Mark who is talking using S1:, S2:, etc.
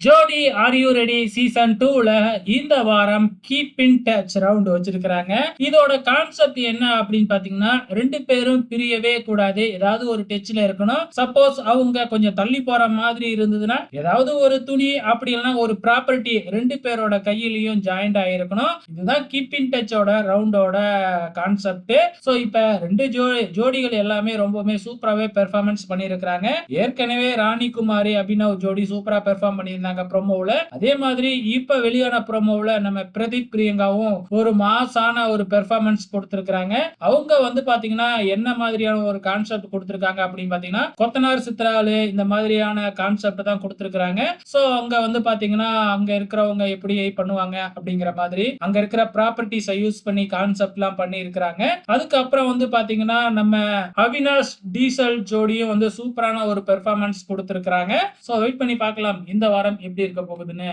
S1: ஜோடி are you ready season 2ல இந்த வாரம் கீப் இன் டச் ரவுண்ட் வச்சிருக்காங்க. இதோட கான்செப்ட் என்ன அப்படின்னு பாத்தீங்கன்னா, 2 பேரும் பிரியவே கூடாது. ஏதாவது ஒரு டச்ல இருக்கணும். சப்போஸ் அவங்க கொஞ்சம் தள்ளி போற மாதிரி இருந்ததுன்னா, ஏதாவது ஒரு துணி அப்படி இல்லைன்னா ஒரு ப்ராப்பர்ட்டி 2 பேரோட கையிலயும் ஜாயிண்ட் ஆயிருக்கணும். இதுதான் கீப் இன் டச்சோட ரவுண்டோட கான்செப்ட். சோ இப்ப 2 ஜோடிகள் எல்லாமே ரொம்பவுமே சூப்பராவே பெர்ஃபார்மன்ஸ் பண்ணியிருக்காங்க. ஏற்கனவே ராணி குமாரி அபினவ் ஜோடி சூப்பரா பெர்ஃபார்ம் பண்ணியிருந்தாங்க ப்ரோமோல. அதே மாதிரி இப்ப வெளியான ப்ரோமோல நம்ம பிரதீப் பிரியங்காவும் ஒரு மாசான ஒரு பெர்ஃபார்மன்ஸ் கொடுத்திருக்காங்க. அவங்க வந்து பாத்தீங்கன்னா என்ன மாதிரியான ஒரு கான்செப்ட் கொடுத்திருக்காங்க அப்படின்னு பாத்தீங்கன்னா, கொத்தனார் சித்ராலு இந்த மாதிரியான கான்செப்ட் தான் கொடுத்திருக்காங்க. சோ அங்க வந்து பாத்தீங்கன்னா அங்க இருக்கிறவங்க எப்படி பண்ணுவாங்க அப்படிங்கிற மாதிரி அங்க இருக்கிற ப்ராப்பர்ட்டிஸை யூஸ் பண்ணி கான்செப்ட் எல்லாம் பண்ணி இருக்காங்க. அதுக்கப்புறம் வந்து பாத்தீங்கன்னா நம்ம அவினாஷ் டீசல் ஜோடியும் வந்து சூப்பரான ஒரு பெர்ஃபார்மன்ஸ் கொடுத்திருக்காங்க. சோ வெயிட் பண்ணி பார்க்கலாம் இந்த வாரம் எப்படி இருக்க போகுதுன்னு.